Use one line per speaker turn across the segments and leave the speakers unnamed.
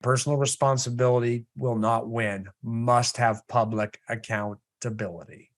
Personal responsibility will not win. Must have public accountability.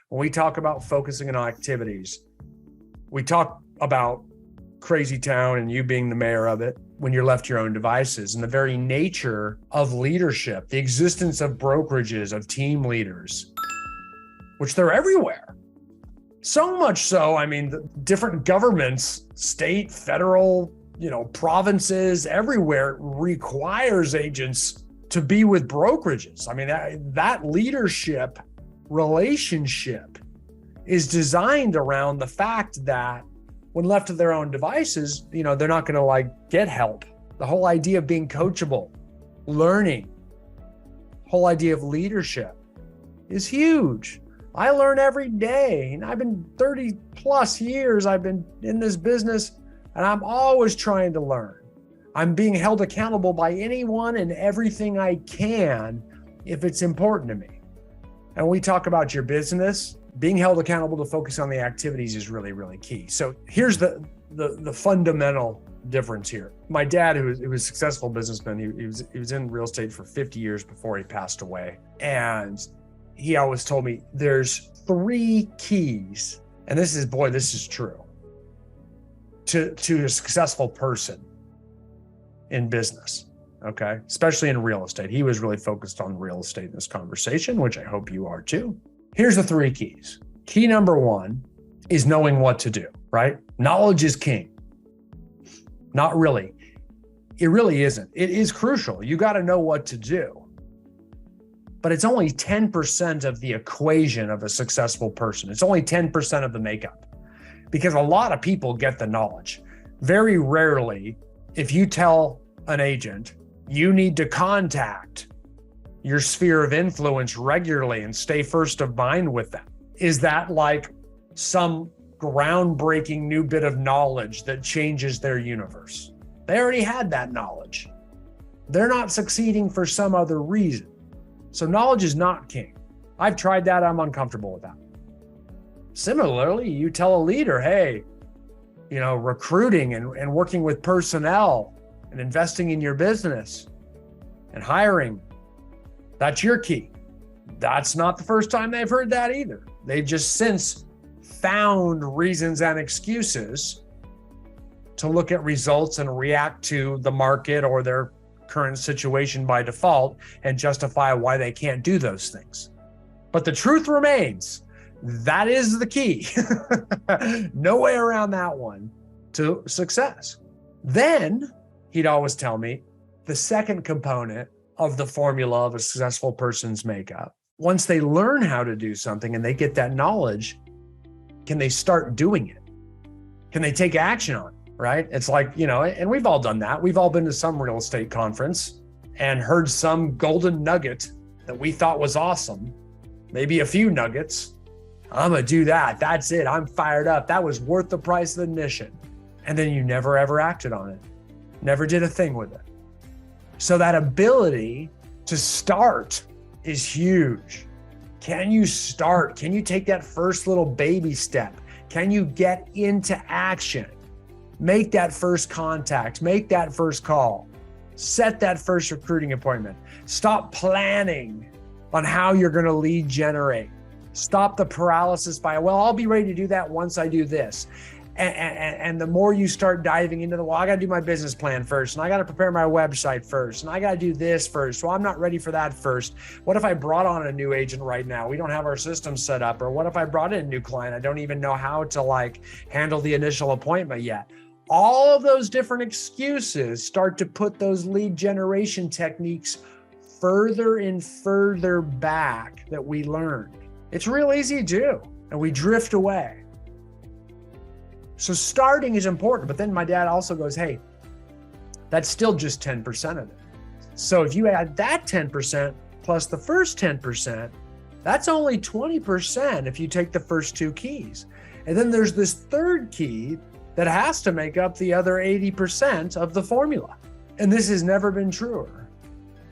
When we talk about focusing on activities, we talk about crazy town and you being the mayor of it when you're left to your own devices, and the very nature of leadership, the existence of brokerages, of team leaders, which they're everywhere. So much so, I mean, the different governments, state, federal, provinces, everywhere requires agents to be with brokerages. I mean, that leadership relationship is designed around the fact that when left to their own devices, they're not going to get help. The whole idea of being coachable, learning, whole idea of leadership is huge. I learn every day, and I've been 30 plus years, I've been in this business, and I'm always trying to learn. I'm being held accountable by anyone and everything I can if it's important to me. And we talk about your business, being held accountable to focus on the activities is really, really key. So here's the fundamental difference here. My dad, who was a successful businessman, he was in real estate for 50 years before he passed away. And he always told me there's 3 keys, and this is true, to a successful person in business, okay? Especially in real estate. He was really focused on real estate in this conversation, which I hope you are too. Here's the 3 keys. Key number 1 is knowing what to do, right? Knowledge is king. Not really. It really isn't. It is crucial. You got to know what to do. But it's only 10% of the equation of a successful person. It's only 10% of the makeup, because a lot of people get the knowledge. Very rarely, if you tell an agent, you need to contact your sphere of influence regularly and stay first of mind with them, is that like some groundbreaking new bit of knowledge that changes their universe? They already had that knowledge. They're not succeeding for some other reason. So knowledge is not king. I've tried that. I'm uncomfortable with that. Similarly, you tell a leader, hey, recruiting and working with personnel and investing in your business and hiring, that's your key. That's not the first time they've heard that either. They've just since found reasons and excuses to look at results and react to the market or their current situation by default and justify why they can't do those things. But the truth remains, that is the key. No way around that one to success. Then he'd always tell me the second component of the formula of a successful person's makeup, once they learn how to do something and they get that knowledge, can they start doing it? Can they take action on it? Right? It's like, and we've all done that. We've all been to some real estate conference and heard some golden nugget that we thought was awesome. Maybe a few nuggets. I'm going to do that. That's it. I'm fired up. That was worth the price of admission. And then you never, ever acted on it. Never did a thing with it. So that ability to start is huge. Can you start? Can you take that first little baby step? Can you get into action? Make that first contact, make that first call, set that first recruiting appointment. Stop planning on how you're going to lead generate. Stop the paralysis by, I'll be ready to do that once I do this. And the more you start diving into I got to do my business plan first, and I got to prepare my website first, and I got to do this first. I'm not ready for that first. What if I brought on a new agent right now? We don't have our system set up. Or what if I brought in a new client? I don't even know how to handle the initial appointment yet. All of those different excuses start to put those lead generation techniques further and further back that we learned. It's real easy to do, and we drift away. So starting is important, but then my dad also goes, hey, that's still just 10% of it. So if you add that 10% plus the first 10%, that's only 20% if you take the first 2 keys. And then there's this third key that has to make up the other 80% of the formula. And this has never been truer.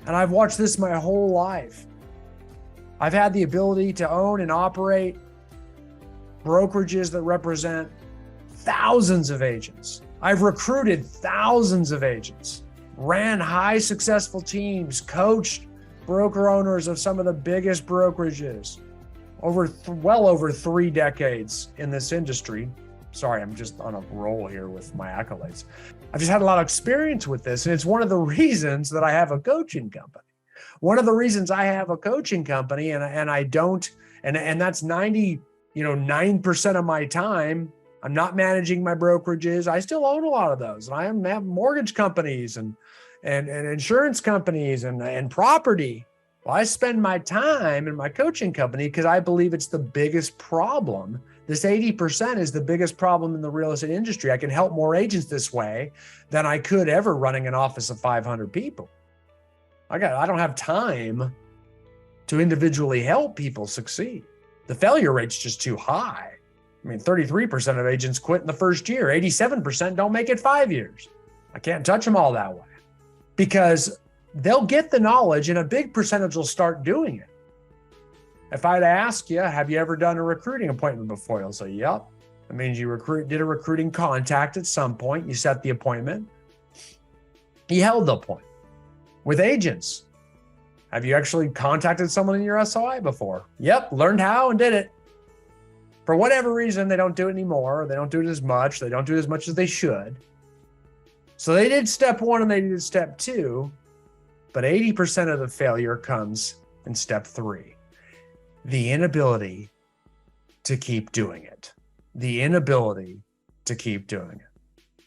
And I've watched this my whole life. I've had the ability to own and operate brokerages that represent thousands of agents. I've recruited thousands of agents, ran high successful teams, coached broker owners of some of the biggest brokerages well over 3 decades in this industry. Sorry, I'm just on a roll here with my accolades. I've just had a lot of experience with this. And it's one of the reasons that I have a coaching company. One of the reasons I have a coaching company and I don't, and that's 9% of my time. I'm not managing my brokerages. I still own a lot of those. And I have mortgage companies and insurance companies and property. Well, I spend my time in my coaching company because I believe it's the biggest problem. This 80% is the biggest problem in the real estate industry. I can help more agents this way than I could ever running an office of 500 people. I don't have time to individually help people succeed. The failure rate's just too high. I mean, 33% of agents quit in the first year. 87% don't make it 5 years. I can't touch them all that way because they'll get the knowledge and a big percentage will start doing it. If I'd ask you, have you ever done a recruiting appointment before? You'll say, yep. That means you did a recruiting contact at some point. You set the appointment. You held the appointment. With agents, have you actually contacted someone in your SOI before? Yep, learned how and did it. For whatever reason, they don't do it anymore. They don't do it as much. They don't do it as much as they should. So they did step 1 and they did step 2, but 80% of the failure comes in step 3. The inability to keep doing it. The inability to keep doing it.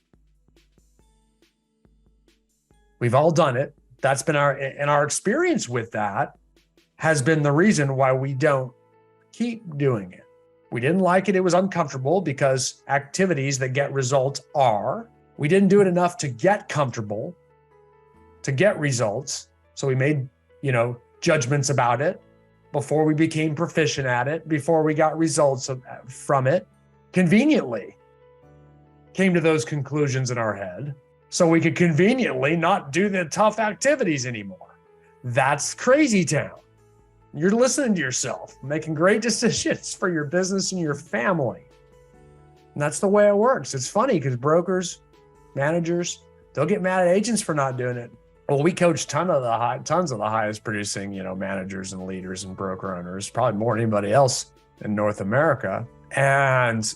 We've all done it. That's been our experience with that has been the reason why we don't keep doing it. We didn't like it. It was uncomfortable because activities that get results we didn't do it enough to get comfortable, to get results. So we made, judgments about it before we became proficient at it, before we got results from it. Conveniently came to those conclusions in our head so we could conveniently not do the tough activities anymore. That's crazy town. You're listening to yourself, making great decisions for your business and your family. And that's the way it works. It's funny because brokers, managers, they'll get mad at agents for not doing it. Well, we coach tons of the highest producing, managers and leaders and broker owners, probably more than anybody else in North America. And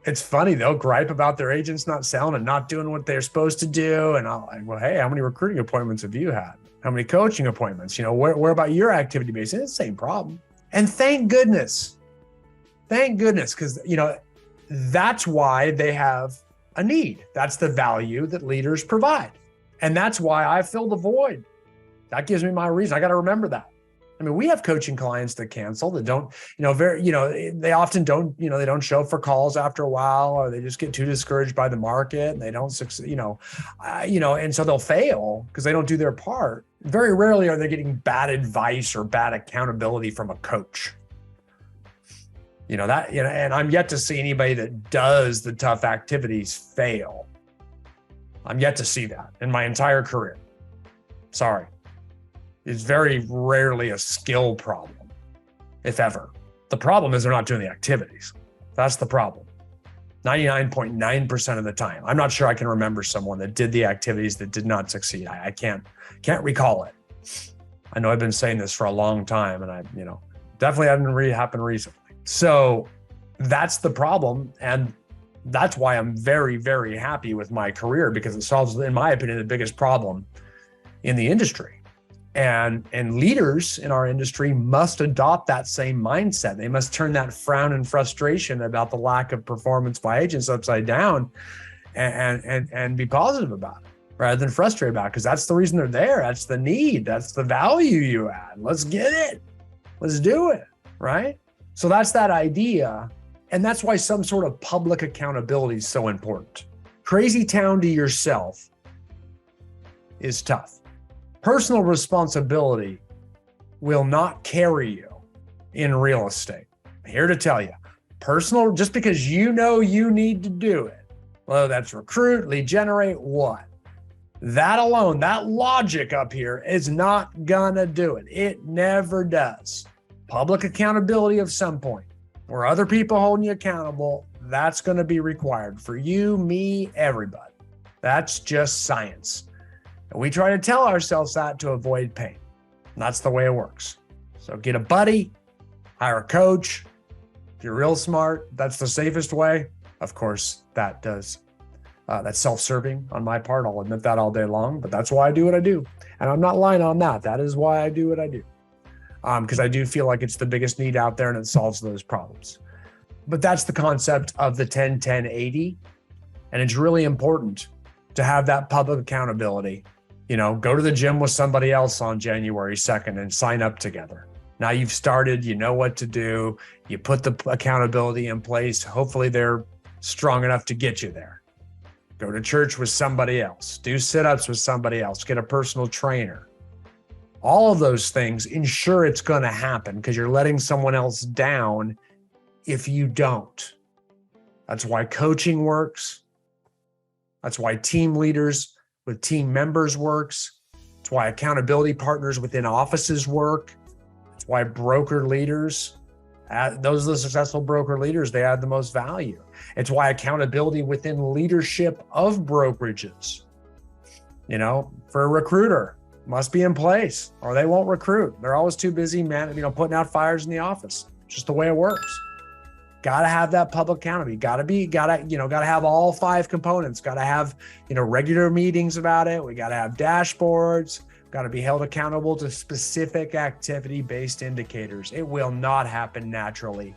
it's funny, they'll gripe about their agents not selling and not doing what they're supposed to do. And I'm like, well, hey, how many recruiting appointments have you had? How many coaching appointments? Where about your activity base? It's the same problem. And thank goodness, because, that's why they have a need. That's the value that leaders provide. And that's why I fill the void. That gives me my reason. I got to remember that. I mean, we have coaching clients that cancel, that don't, they often don't, they don't show up for calls after a while, or they just get too discouraged by the market and they don't succeed, and so they'll fail because they don't do their part. Very rarely are they getting bad advice or bad accountability from a coach. And I'm yet to see anybody that does the tough activities fail. I'm yet to see that in my entire career. Sorry. It's very rarely a skill problem, if ever. The problem is they're not doing the activities. That's the problem. 99.9% of the time. I'm not sure I can remember someone that did the activities that did not succeed. I can't recall it. I know I've been saying this for a long time, and I definitely hasn't happened recently. So that's the problem. And that's why I'm very, very happy with my career, because it solves, in my opinion, the biggest problem in the industry. And leaders in our industry must adopt that same mindset. They must turn that frown and frustration about the lack of performance by agents upside down and be positive about it rather than frustrated about it, because that's the reason they're there. That's the need. That's the value you add. Let's get it. Let's do it, right? So that's that idea. And that's why some sort of public accountability is so important. Crazy town to yourself is tough. Personal responsibility will not carry you in real estate. I'm here to tell you, just because you need to do it, whether that's recruit, lead generate, what? That alone, that logic up here is not gonna do it. It never does. Public accountability of some point, where other people holding you accountable, That's going to be required for you, me, everybody. That's just science. And we try to tell ourselves that to avoid pain. And that's the way it works. So get a buddy, hire a coach. If you're real smart, that's the safest way. Of course, that's self-serving on my part. I'll admit that all day long, but that's why I do what I do. And I'm not lying on that. That is why I do what I do. Because I do feel like it's the biggest need out there and it solves those problems. But that's the concept of the 10-10-80. And it's really important to have that public accountability. Go to the gym with somebody else on January 2nd and sign up together. Now you've started, you know what to do. You put the accountability in place. Hopefully they're strong enough to get you there. Go to church with somebody else. Do sit-ups with somebody else. Get a personal trainer. All of those things ensure it's going to happen because you're letting someone else down if you don't. That's why coaching works. That's why team leaders with team members works. That's why accountability partners within offices work. That's why broker leaders, those are the successful broker leaders, they add the most value. It's why accountability within leadership of brokerages, for a recruiter must be in place or they won't recruit. They're always too busy, putting out fires in the office. It's just the way it works. Got to have that public accountability. Got to have all 5 components. Got to have, regular meetings about it. We got to have dashboards. Got to be held accountable to specific activity-based indicators. It will not happen naturally.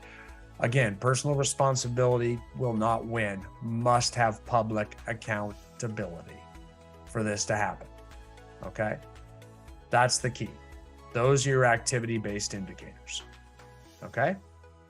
Again, personal responsibility will not win. Must have public accountability for this to happen. Okay? That's the key. Those are your activity-based indicators. Okay?